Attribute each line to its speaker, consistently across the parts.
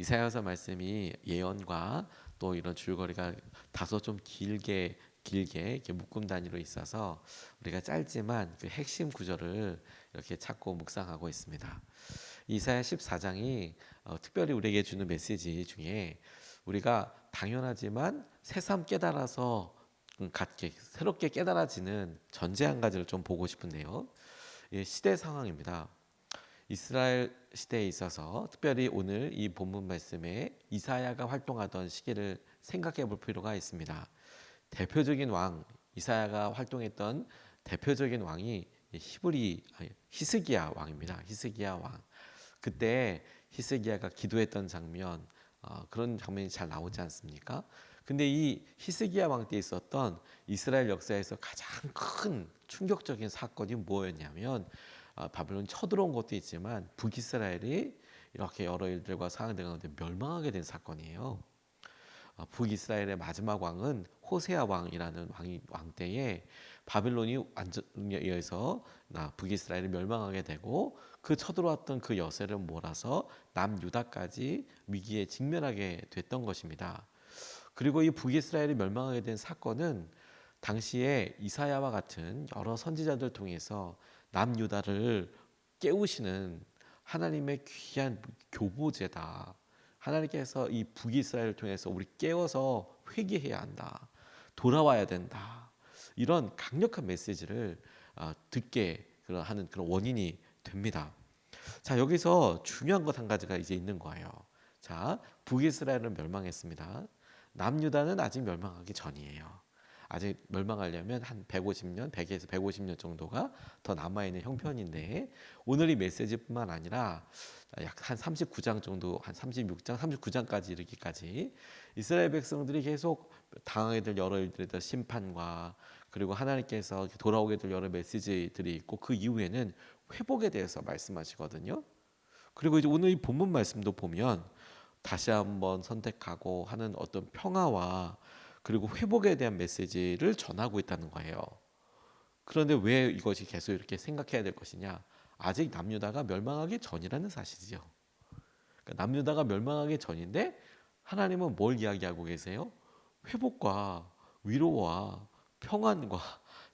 Speaker 1: 이사야서 말씀이 예언과 또 이런 줄거리가 다소 좀 길게 이렇게 묶음 단위로 있어서 우리가 짧지만 그 핵심 구절을 이렇게 찾고 묵상하고 있습니다. 이사야 14장이 특별히 우리에게 주는 메시지 중에 우리가 당연하지만 새삼 깨달아서 갖게 새롭게 깨달아지는 전제 한 가지를 좀 보고 싶은데요. 시대 상황입니다. 이스라엘 시대에 있어서 특별히 오늘 이 본문 말씀에 이사야가 활동하던 시기를 생각해 볼 필요가 있습니다. 대표적인 왕, 이사야가 활동했던 대표적인 왕이 히스기야 왕입니다. 히스기야 왕. 그때 히스기야가 기도했던 장면, 그런 장면이 잘 나오지 않습니까? 근데 이 히스기야 왕 때 있었던 이스라엘 역사에서 가장 큰 충격적인 사건이 뭐였냐면, 바벨론이 쳐들어온 것도 있지만 북이스라엘이 이렇게 여러 일들과 상황들 가운데 멸망하게 된 사건이에요. 북이스라엘의 마지막 왕은 호세아 왕이라는 왕 때에 바빌론이 완전에 의해서 북이스라엘이 멸망하게 되고, 그 쳐들어왔던 그 여세를 몰아서 남유다까지 위기에 직면하게 됐던 것입니다. 그리고 이 북이스라엘이 멸망하게 된 사건은 당시에 이사야와 같은 여러 선지자들 통해서 남유다를 깨우시는 하나님의 귀한 교보제다. 하나님께서 이 북이스라엘을 통해서 우리 깨워서 회개해야 한다. 돌아와야 된다. 이런 강력한 메시지를 듣게 하는 그런 원인이 됩니다. 자, 여기서 중요한 것 한 가지가 이제 있는 거예요. 자, 북이스라엘은 멸망했습니다. 남유다는 아직 멸망하기 전이에요. 아직 멸망하려면 한 150년, 100에서 150년 정도가 더 남아있는 형편인데, 오늘 이 메시지뿐만 아니라 약 한 39장 정도, 한 36장, 39장까지 이르기까지 이스라엘 백성들이 계속 당하게 될 여러 일들에 대한 심판과, 그리고 하나님께서 돌아오게 될 여러 메시지들이 있고, 그 이후에는 회복에 대해서 말씀하시거든요. 그리고 이제 오늘 이 본문 말씀도 보면 다시 한번 선택하고 하는 어떤 평화와 그리고 회복에 대한 메시지를 전하고 있다는 거예요. 그런데 왜 이것이 계속 이렇게 생각해야 될 것이냐? 아직 남유다가 멸망하기 전이라는 사실이죠. 그러니까 남유다가 멸망하기 전인데 하나님은 뭘 이야기하고 계세요? 회복과 위로와 평안과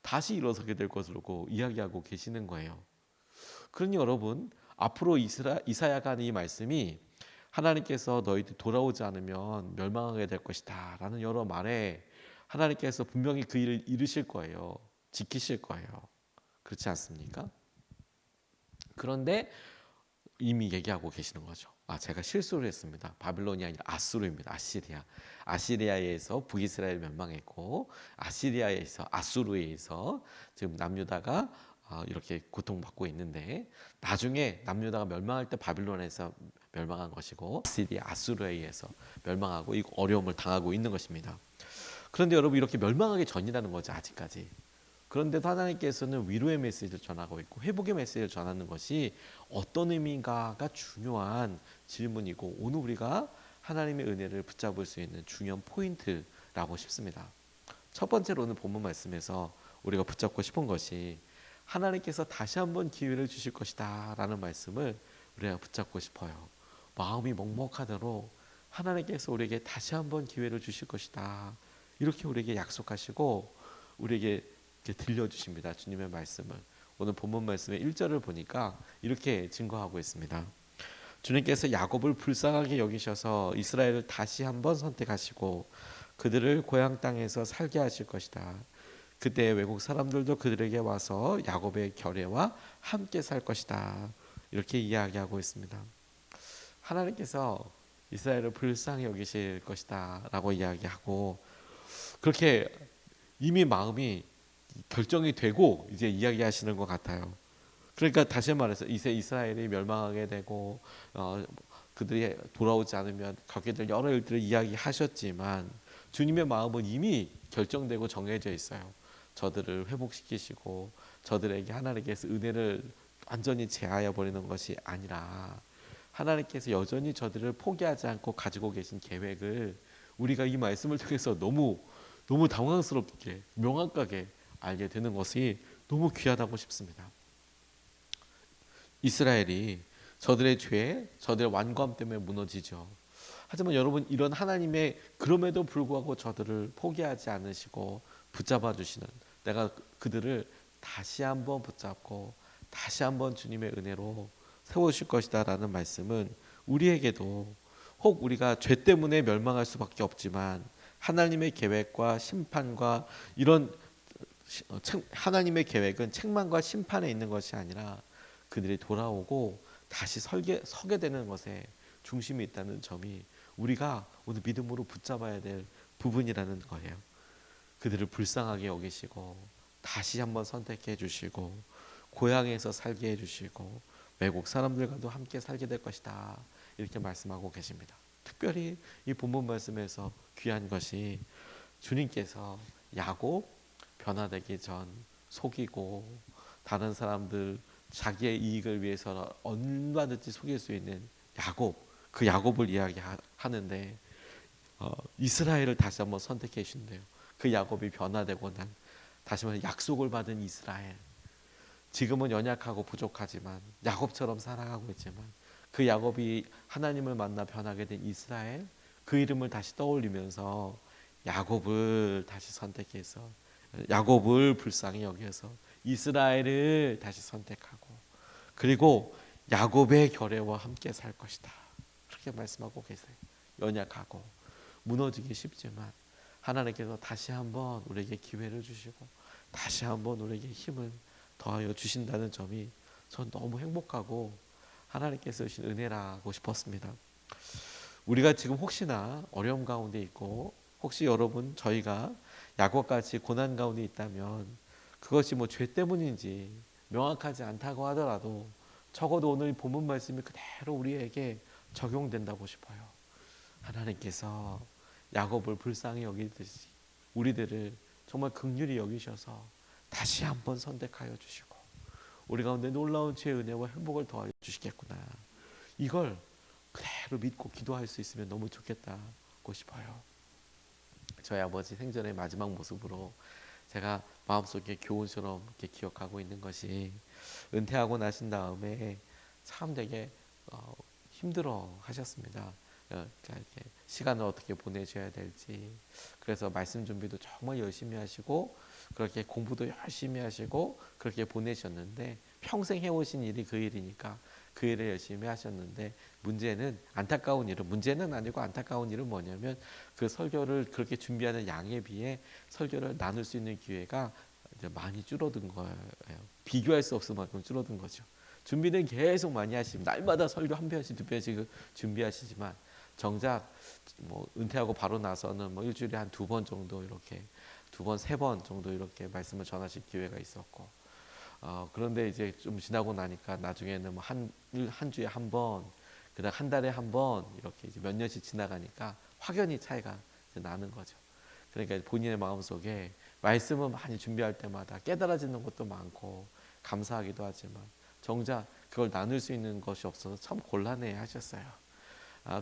Speaker 1: 다시 일어서게 될 것으로 이야기하고 계시는 거예요. 그러니 여러분, 앞으로 이사야가 하는 이 말씀이 하나님께서 너희들 돌아오지 않으면 멸망하게 될 것이다 라는 여러 말에 하나님께서 분명히 그 일을 이루실 거예요. 지키실 거예요. 그렇지 않습니까? 그런데 이미 얘기하고 계시는 거죠. 제가 실수를 했습니다. 바빌론이 아니라 아수르입니다. 아시리아. 아시리아에서 북이스라엘 멸망했고, 아수르에 의해서 지금 남유다가 이렇게 고통받고 있는데, 나중에 남유다가 멸망할 때 바빌론에서 멸망한 것이고, 아수르에 의해서 멸망하고 이 어려움을 당하고 있는 것입니다. 그런데 여러분, 이렇게 멸망하기 전이라는 거죠, 아직까지. 그런데도 하나님께서는 위로의 메시지를 전하고 있고 회복의 메시지를 전하는 것이 어떤 의미인가가 중요한 질문이고, 오늘 우리가 하나님의 은혜를 붙잡을 수 있는 중요한 포인트라고 싶습니다. 첫 번째로 오늘 본문 말씀에서 우리가 붙잡고 싶은 것이 하나님께서 다시 한번 기회를 주실 것이다 라는 말씀을 우리가 붙잡고 싶어요. 마음이 먹먹하도록 하나님께서 우리에게 다시 한번 기회를 주실 것이다, 이렇게 우리에게 약속하시고 우리에게 들려주십니다. 주님의 말씀을. 오늘 본문 말씀의 1절을 보니까 이렇게 증거하고 있습니다. 주님께서 야곱을 불쌍하게 여기셔서 이스라엘을 다시 한번 선택하시고 그들을 고향 땅에서 살게 하실 것이다. 그때 외국 사람들도 그들에게 와서 야곱의 결례와 함께 살 것이다, 이렇게 이야기하고 있습니다. 하나님께서 이스라엘을 불쌍히 여기실 것이다 라고 이야기하고, 그렇게 이미 마음이 결정이 되고 이제 이야기하시는 것 같아요. 그러니까 다시 말해서 이제 이스라엘이 멸망하게 되고 그들이 돌아오지 않으면 겪게 될 여러 일들을 이야기하셨지만 주님의 마음은 이미 결정되고 정해져 있어요. 저들을 회복시키시고 저들에게 하나님께서 은혜를 완전히 제하여 버리는 것이 아니라 하나님께서 여전히 저들을 포기하지 않고 가지고 계신 계획을 우리가 이 말씀을 통해서 너무 당황스럽게 명확하게 알게 되는 것이 너무 귀하다고 싶습니다. 이스라엘이 저들의 죄, 저들의 완고함 때문에 무너지죠. 하지만 여러분, 이런 하나님의 그럼에도 불구하고 저들을 포기하지 않으시고 붙잡아 주시는, 내가 그들을 다시 한번 붙잡고 다시 한번 주님의 은혜로 세우실 것이다라는 말씀은 우리에게도, 혹 우리가 죄 때문에 멸망할 수밖에 없지만 하나님의 계획과 심판과 이런 하나님의 계획은 책망과 심판에 있는 것이 아니라 그들이 돌아오고 다시 서게 되는 것에 중심이 있다는 점이 우리가 오늘 믿음으로 붙잡아야 될 부분이라는 거예요. 그들을 불쌍하게 여기시고 다시 한번 선택해 주시고 고향에서 살게 해 주시고 외국 사람들과도 함께 살게 될 것이다, 이렇게 말씀하고 계십니다. 특별히 이 본문 말씀에서 귀한 것이 주님께서 야곱, 변화되기 전 속이고 다른 사람들 자기의 이익을 위해서 얼마든지 속일 수 있는 야곱, 그 야곱을 이야기하는데 이스라엘을 다시 한번 선택해 주신대요. 그 야곱이 변화되고 난, 다시 말해 약속을 받은 이스라엘, 지금은 연약하고 부족하지만 야곱처럼 살아가고 있지만 그 야곱이 하나님을 만나 변하게 된 이스라엘, 그 이름을 다시 떠올리면서 야곱을 다시 선택해서, 야곱을 불쌍히 여겨서 이스라엘을 다시 선택하고, 그리고 야곱의 결례와 함께 살 것이다, 그렇게 말씀하고 계세요. 연약하고 무너지기 쉽지만 하나님께서 다시 한번 우리에게 기회를 주시고 다시 한번 우리에게 힘을 더하여 주신다는 점이 전 너무 행복하고 하나님께서 주신 은혜라고 싶었습니다. 우리가 지금 혹시나 어려움 가운데 있고, 혹시 여러분 저희가 야곱같이 고난 가운데 있다면 그것이 뭐 죄 때문인지 명확하지 않다고 하더라도 적어도 오늘 본문 말씀이 그대로 우리에게 적용된다고 싶어요. 하나님께서 야곱을 불쌍히 여기듯이 우리들을 정말 긍휼히 여기셔서 다시 한번 선택하여 주시고 우리 가운데 놀라운 죄의 은혜와 행복을 더하여 주시겠구나, 이걸 그대로 믿고 기도할 수 있으면 너무 좋겠다고 싶어요. 저희 아버지 생전의 마지막 모습으로 제가 마음속에 교훈처럼 이렇게 기억하고 있는 것이, 은퇴하고 나신 다음에 참 되게 힘들어 하셨습니다. 이렇게 시간을 어떻게 보내셔야 될지, 그래서 말씀 준비도 정말 열심히 하시고 그렇게 공부도 열심히 하시고 그렇게 보내셨는데, 평생 해오신 일이 그 일이니까 그 일을 열심히 하셨는데, 문제는 아니고 안타까운 일은 뭐냐면 그 설교를 그렇게 준비하는 양에 비해 설교를 나눌 수 있는 기회가 이제 많이 줄어든 거예요. 비교할 수 없을 만큼 줄어든 거죠. 준비는 계속 많이 하시면 날마다 설교 한 편씩 두 편씩 준비하시지만 정작 뭐 은퇴하고 바로 나서는 뭐 일주일에 한 두 번 정도, 이렇게 두 번, 세 번 정도 이렇게 말씀을 전하실 기회가 있었고, 그런데 이제 좀 지나고 나니까 나중에는 뭐 한 주에 한 번, 그다음 한 달에 한 번, 이렇게 이제 몇 년씩 지나가니까 확연히 차이가 이제 나는 거죠. 그러니까 본인의 마음속에 말씀을 많이 준비할 때마다 깨달아지는 것도 많고 감사하기도 하지만 정작 그걸 나눌 수 있는 것이 없어서 참 곤란해 하셨어요.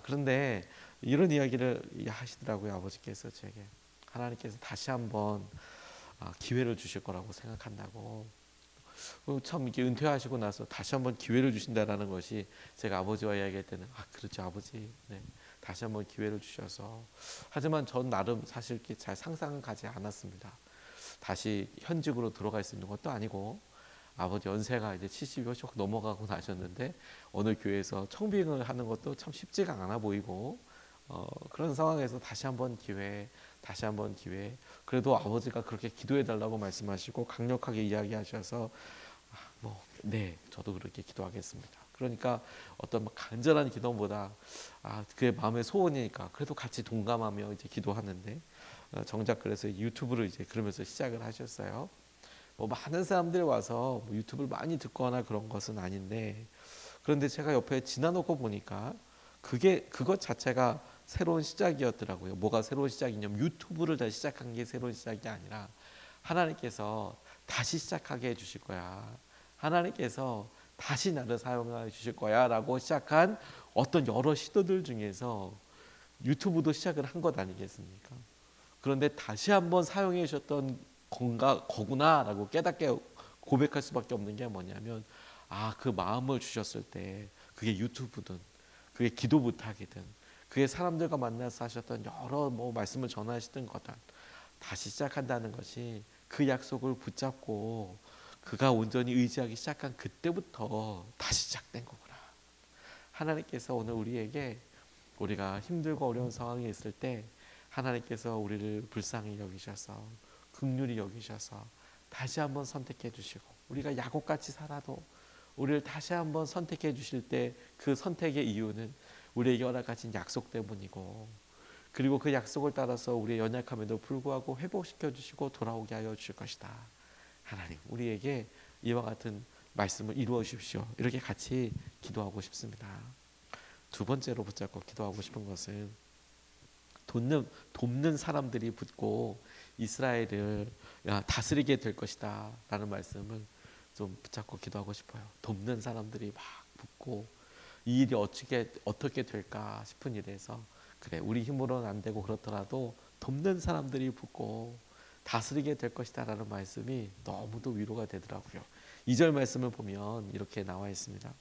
Speaker 1: 그런데 이런 이야기를 하시더라고요. 아버지께서 제게 하나님께서 다시 한번 기회를 주실 거라고 생각한다고. 참 이렇게 은퇴하시고 나서 다시 한번 기회를 주신다라는 것이, 제가 아버지와 이야기할 때는 그렇죠 아버지, 네, 다시 한번 기회를 주셔서. 하지만 전 나름 사실 이렇게 잘 상상은 가지 않았습니다. 다시 현직으로 들어갈 수 있는 것도 아니고, 아버지 연세가 이제 70이 훨씬 넘어가고 나셨는데 어느 교회에서 청빙을 하는 것도 참 쉽지가 않아 보이고, 그런 상황에서 다시 한번 기회, 다시 한번 기회. 그래도 아버지가 그렇게 기도해 달라고 말씀하시고 강력하게 이야기하셔서 네, 저도 그렇게 기도하겠습니다. 그러니까 어떤 간절한 기도보다 그의 마음의 소원이니까 그래도 같이 동감하며 이제 기도하는데, 정작 그래서 유튜브를 이제 그러면서 시작을 하셨어요. 뭐 많은 사람들이 와서 뭐 유튜브를 많이 듣거나 그런 것은 아닌데, 그런데 제가 옆에 지나놓고 보니까 그것 자체가 새로운 시작이었더라고요. 뭐가 새로운 시작이냐면 유튜브를 다시 시작한 게 새로운 시작이 아니라 하나님께서 다시 시작하게 해주실 거야, 하나님께서 다시 나를 사용해 주실 거야 라고 시작한 어떤 여러 시도들 중에서 유튜브도 시작을 한 것 아니겠습니까? 그런데 다시 한번 사용해 주셨던 거구나라고 깨닫게 고백할 수밖에 없는 게 뭐냐면, 그 마음을 주셨을 때 그게 유튜브든 그게 기도 부탁이든 그의 사람들과 만나서 하셨던 여러 말씀을 전하시던 것들 다시 시작한다는 것이 그 약속을 붙잡고 그가 온전히 의지하기 시작한 그때부터 다시 시작된 거구나. 하나님께서 오늘 우리에게 우리가 힘들고 어려운 상황에 있을 때 하나님께서 우리를 불쌍히 여기셔서 긍휼히 여기셔서 다시 한번 선택해 주시고 우리가 야곱같이 살아도 우리를 다시 한번 선택해 주실 때 그 선택의 이유는 우리에게 허락하신 약속 때문이고 그리고 그 약속을 따라서 우리의 연약함에도 불구하고 회복시켜 주시고 돌아오게 하여 주실 것이다. 하나님 우리에게 이와 같은 말씀을 이루어 주십시오. 이렇게 같이 기도하고 싶습니다. 두 번째로 붙잡고 기도하고 싶은 것은 돕는 사람들이 붙고 이스라엘을 다스리게 될 것이다 라는 말씀을 좀 붙잡고 기도하고 싶어요. 돕는 사람들이 막 붙고 이 일이 어떻게 될까 싶은 일에서 그래 우리 힘으로는 안 되고 그렇더라도 돕는 사람들이 붙고 다스리게 될 것이다 라는 말씀이 너무도 위로가 되더라고요. 2절 말씀을 보면 이렇게 나와 있습니다.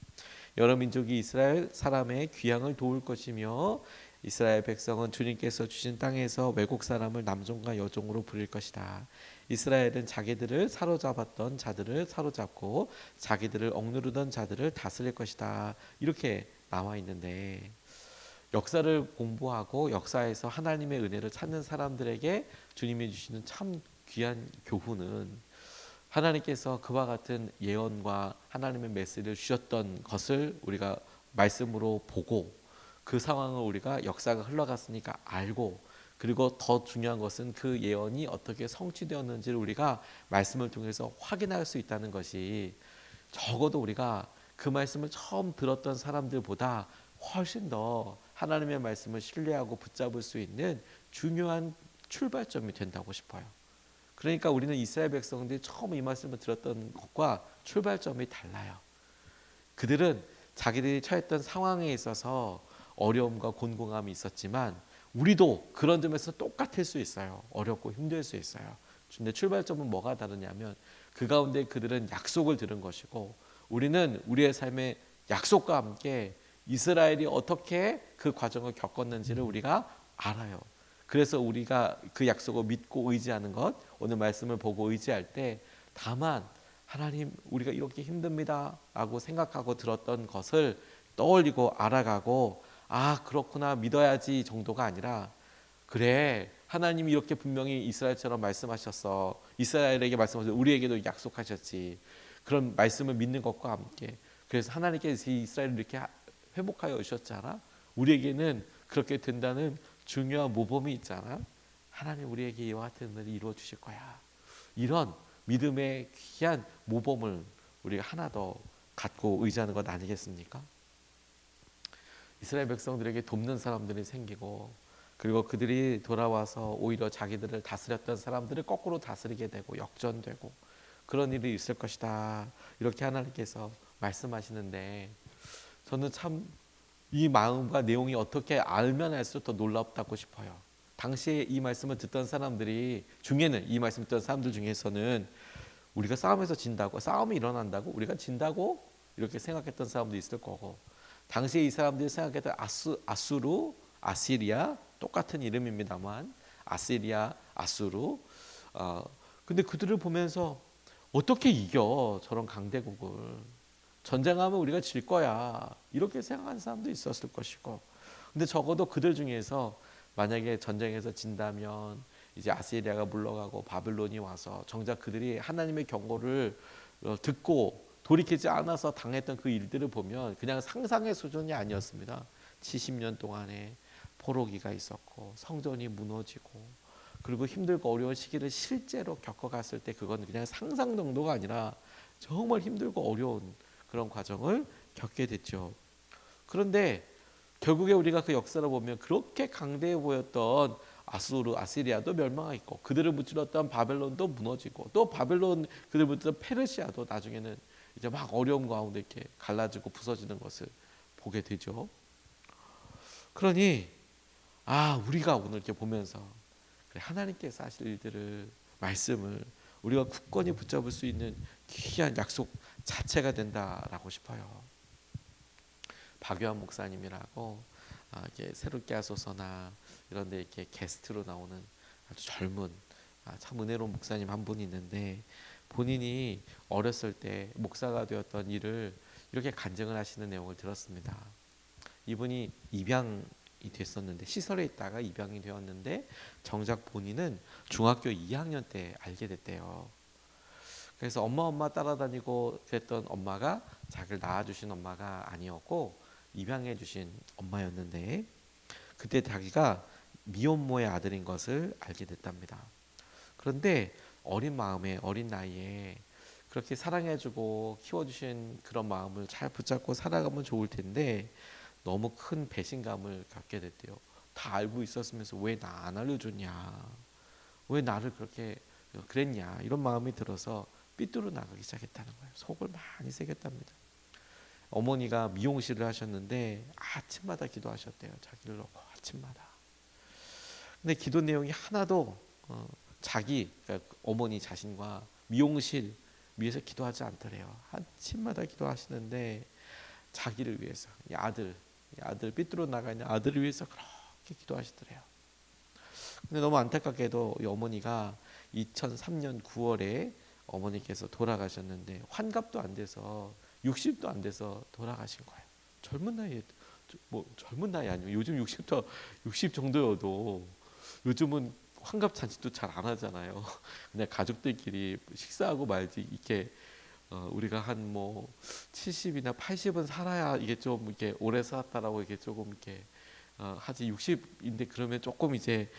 Speaker 1: 여러 민족이 이스라엘 사람의 귀향을 도울 것이며 이스라엘 백성은 주님께서 주신 땅에서 외국 사람을 남종과 여종으로 부릴 것이다. 이스라엘은 자기들을 사로잡았던 자들을 사로잡고 자기들을 억누르던 자들을 다스릴 것이다. 이렇게 나와 있는데 역사를 공부하고 역사에서 하나님의 은혜를 찾는 사람들에게 주님이 주시는 참 귀한 교훈은 하나님께서 그와 같은 예언과 하나님의 메시지를 주셨던 것을 우리가 말씀으로 보고 그 상황을 우리가 역사가 흘러갔으니까 알고 그리고 더 중요한 것은 그 예언이 어떻게 성취되었는지를 우리가 말씀을 통해서 확인할 수 있다는 것이 적어도 우리가 그 말씀을 처음 들었던 사람들보다 훨씬 더 하나님의 말씀을 신뢰하고 붙잡을 수 있는 중요한 출발점이 된다고 싶어요. 그러니까 우리는 이스라엘 백성들이 처음 이 말씀을 들었던 것과 출발점이 달라요. 그들은 자기들이 처했던 상황에 있어서 어려움과 곤궁함이 있었지만 우리도 그런 점에서 똑같을 수 있어요. 어렵고 힘들 수 있어요. 근데 출발점은 뭐가 다르냐면 그 가운데 그들은 약속을 들은 것이고 우리는 우리의 삶의 약속과 함께 이스라엘이 어떻게 그 과정을 겪었는지를 우리가 알아요. 그래서 우리가 그 약속을 믿고 의지하는 것, 오늘 말씀을 보고 의지할 때 다만 하나님 우리가 이렇게 힘듭니다 라고 생각하고 들었던 것을 떠올리고 알아가고 아 그렇구나 믿어야지 정도가 아니라 그래 하나님이 이렇게 분명히 이스라엘처럼 말씀하셨어. 이스라엘에게 말씀하셔서 우리에게도 약속하셨지. 그런 말씀을 믿는 것과 함께 그래서 하나님께서 이스라엘을 이렇게 회복하여 주셨잖아. 우리에게는 그렇게 된다는 중요한 모범이 있잖아. 하나님 우리에게 이와 같은 은혜를 이루어 주실 거야. 이런 믿음의 귀한 모범을 우리가 하나 더 갖고 의지하는 것 아니겠습니까? 이스라엘 백성들에게 돕는 사람들이 생기고 그리고 그들이 돌아와서 오히려 자기들을 다스렸던 사람들을 거꾸로 다스리게 되고 역전되고 그런 일이 있을 것이다. 이렇게 하나님께서 말씀하시는데 저는 참 이 마음과 내용이 어떻게 알면 알수록 더 놀랍다고 싶어요. 당시에 이 말씀을 듣던 사람들이 중에는 이 말씀을 듣던 사람들 중에서는 우리가 싸움에서 진다고 싸움이 일어난다고 우리가 진다고 이렇게 생각했던 사람도 있을 거고 당시에 이 사람들이 생각했던 아수르, 아시리아 똑같은 이름입니다만 아시리아, 아수르 근데 그들을 보면서 어떻게 이겨 저런 강대국을 전쟁하면 우리가 질 거야 이렇게 생각하는 사람도 있었을 것이고 근데 적어도 그들 중에서 만약에 전쟁에서 진다면 이제 아시리아가 물러가고 바벨론이 와서 정작 그들이 하나님의 경고를 듣고 돌이키지 않아서 당했던 그 일들을 보면 그냥 상상의 수준이 아니었습니다. 70년 동안에 포로기가 있었고 성전이 무너지고 그리고 힘들고 어려운 시기를 실제로 겪어갔을 때 그건 그냥 상상 정도가 아니라 정말 힘들고 어려운 그런 과정을 겪게 됐죠. 그런데 결국에 우리가 그 역사를 보면 그렇게 강대해 보였던 아수르, 아시리아도 멸망했고 그들을 무찔렀던 바벨론도 무너지고 또 바벨론 그들을 무찔렀던 페르시아도 나중에는 이제 막 어려움 가운데 이렇게 갈라지고 부서지는 것을 보게 되죠. 그러니 우리가 오늘 이렇게 보면서 그래, 하나님께서 하실 일들을 말씀을 우리가 굳건히 붙잡을 수 있는 귀한 약속 자체가 된다라고 싶어요. 박유한 목사님이라고 이렇게 새롭게 하소서나 이런 데 이렇게 게스트로 나오는 아주 젊은 참 은혜로운 목사님 한 분이 있는데, 본인이 어렸을 때 목사가 되었던 일을 이렇게 간증을 하시는 내용을 들었습니다. 이분이 입양이 됐었는데, 시설에 있다가 입양이 되었는데 정작 본인은 중학교 2학년 때 알게 됐대요. 그래서 엄마 따라다니고 그랬던 엄마가 자기를 낳아주신 엄마가 아니었고 입양해 주신 엄마였는데, 그때 자기가 미혼모의 아들인 것을 알게 됐답니다. 그런데 어린 마음에, 어린 나이에 그렇게 사랑해주고 키워주신 그런 마음을 잘 붙잡고 살아가면 좋을 텐데 너무 큰 배신감을 갖게 됐대요. 다 알고 있었으면서 왜 나 안 알려줬냐, 왜 나를 그렇게 그랬냐, 이런 마음이 들어서 삐뚤어 나가기 시작했다는 거예요. 속을 많이 새겼답니다. 어머니가 미용실을 하셨는데 아침마다 기도하셨대요. 자기를 놓고 아침마다. 근데 기도 내용이 하나도 자기, 그러니까 어머니 자신과 미용실 위해서 기도하지 않더래요. 아침마다 기도하시는데 자기를 위해서, 이 아들 삐뚤어 나가 있는 아들을 위해서 그렇게 기도하시더래요. 근데 너무 안타깝게도 이 어머니가 2003년 9월에 어머니께서 돌아가셨는데 환갑도 안 돼서 60도 안 돼서 돌아가신 거예요. 젊은 나이에, 뭐 젊은 나이 아니고 요즘 60도 60 정도여도 요즘은 환갑 잔치도 잘 안 하잖아요. 그냥 가족들끼리 식사하고 말지, 이렇게 우리가 한 뭐 70이나 80은 살아야 이게 좀 이렇게 오래 살았다라고 이게 조금 이렇게 하지, 60인데 그러면 조금 이제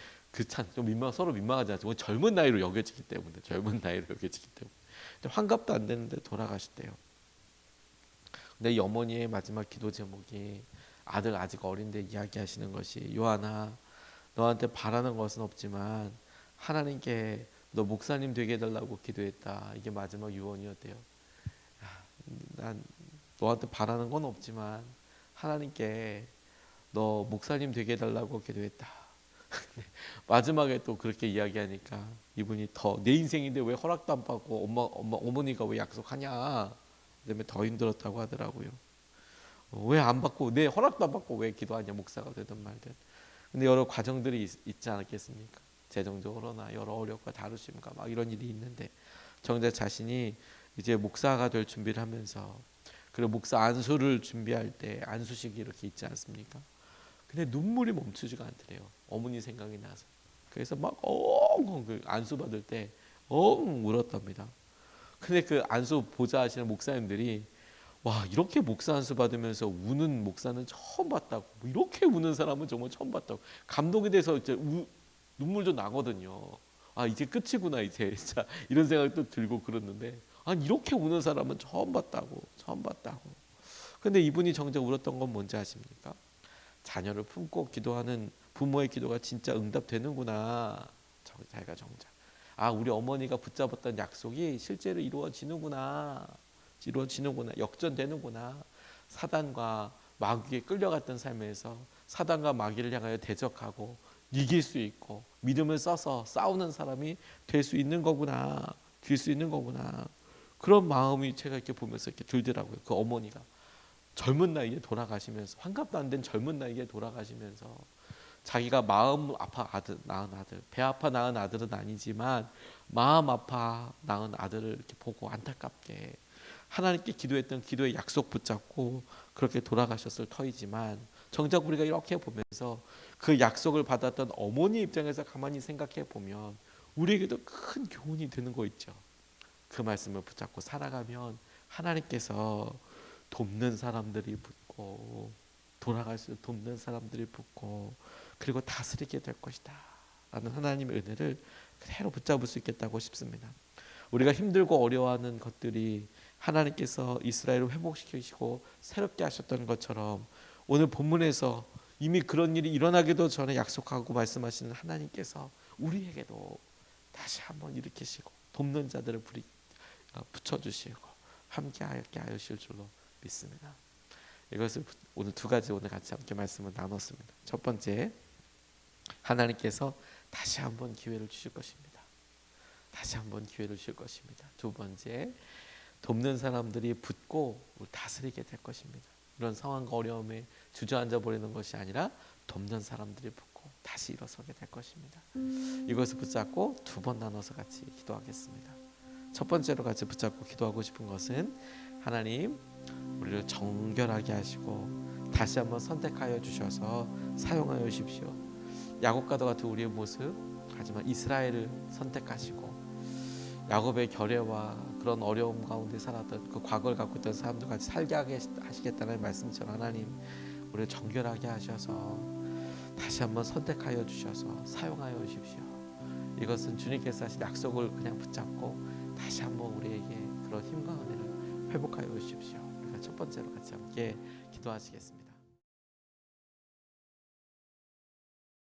Speaker 1: 좀 서로 민망하지 않죠. 젊은 나이로 여겨지기 때문에, 젊은 나이로 여겨지기 때문에. 근데 환갑도 안 됐는데 돌아가셨대요. 근데 이 어머니의 마지막 기도 제목이 아들 아직 어린데 이야기하시는 것이, 요한아, 너한테 바라는 것은 없지만 하나님께 너 목사님 되게 해달라고 기도했다. 이게 마지막 유언이었대요. 난 너한테 바라는 건 없지만 하나님께 너 목사님 되게 해달라고 기도했다. 마지막에 또 그렇게 이야기하니까 이분이 더, 내 인생인데 왜 허락도 안 받고 어머니가 왜 약속하냐, 그다음에 더 힘들었다고 하더라고요. 왜 안 받고, 내 허락도 안 받고 왜 기도하냐, 목사가 되든 말든. 근데 여러 과정들이 있지 않겠습니까? 재정적으로나 여러 어려움과 다루심과 막 이런 일이 있는데 정작 자신이 이제 목사가 될 준비를 하면서, 그리고 목사 안수를 준비할 때 안수식이 이렇게 있지 않습니까? 근데 눈물이 멈추지가 않더래요. 어머니 생각이 나서. 그래서 막 엉엉 그 안수 받을 때 엉 울었답니다. 근데 그 안수 보좌 하시는 목사님들이, 와, 이렇게 목사 안수 받으면서 우는 목사는 처음 봤다고, 뭐 이렇게 우는 사람은 정말 처음 봤다고, 감동이 돼서 이제 눈물도 나거든요. 아, 이제 끝이구나 이제 진짜, 이런 생각도 들고 그러는데, 아니 이렇게 우는 사람은 처음 봤다고. 근데 이분이 정작 울었던 건 뭔지 아십니까? 자녀를 품고 기도하는 부모의 기도가 진짜 응답되는구나. 자기가 정작, 우리 어머니가 붙잡았던 약속이 실제로 이루어지는구나, 역전되는구나. 사단과 마귀에 끌려갔던 삶에서 사단과 마귀를 향하여 대적하고 이길 수 있고 믿음을 써서 싸우는 사람이 될 수 있는 거구나, 될 수 있는 거구나. 그런 마음이 제가 이렇게 보면서 이렇게 들더라고요. 그 어머니가 젊은 나이에 돌아가시면서, 환갑도 안 된 젊은 나이에 돌아가시면서 자기가 마음 아파 낳은 아들, 배 아파 낳은 아들은 아니지만 마음 아파 낳은 아들을 이렇게 보고 안타깝게 하나님께 기도했던 기도의 약속 붙잡고 그렇게 돌아가셨을 터이지만, 정작 우리가 이렇게 보면서 그 약속을 받았던 어머니 입장에서 가만히 생각해 보면 우리에게도 큰 교훈이 되는 거 있죠. 그 말씀을 붙잡고 살아가면 하나님께서 돕는 사람들이 붙고, 돌아갈수록 돕는 사람들이 붙고, 그리고 다스리게 될 것이다 라는 하나님의 은혜를 그대로 붙잡을 수 있겠다고 싶습니다. 우리가 힘들고 어려워하는 것들이 하나님께서 이스라엘을 회복시키시고 새롭게 하셨던 것처럼, 오늘 본문에서 이미 그런 일이 일어나기도 전에 약속하고 말씀하시는 하나님께서 우리에게도 다시 한번 일으키시고 돕는 자들을 붙여주시고 함께하게 하실 줄로 믿습니다. 이것을 오늘 두 가지 오늘 같이 함께 말씀을 나눴습니다. 첫 번째, 하나님께서 다시 한번 기회를 주실 것입니다. 다시 한번 기회를 주실 것입니다. 두 번째, 돕는 사람들이 붙고 다스리게 될 것입니다. 이런 상황과 어려움에 주저앉아 버리는 것이 아니라 돕는 사람들이 붙고 다시 일어서게 될 것입니다. 이것을 붙잡고 두 번 나눠서 같이 기도하겠습니다. 첫 번째로 같이 붙잡고 기도하고 싶은 것은 하나님 우리를 정결하게 하시고 다시 한번 선택하여 주셔서 사용하여 주십시오. 야곱과도 같은 우리의 모습, 하지만 이스라엘을 선택하시고 야곱의 결례와 그런 어려움 가운데 살았던 그 과거를 갖고 있던 사람들 같이 살게 하시겠다는 말씀처럼 하나님 우리를 정결하게 하셔서 다시 한번 선택하여 주셔서 사용하여 주십시오. 이것은 주님께서 하신 약속을 그냥 붙잡고 다시 한번 우리에게 그런 힘과 은혜를 회복하여 주십시오. 우리가 첫 번째로 같이 함께 기도하시겠습니다.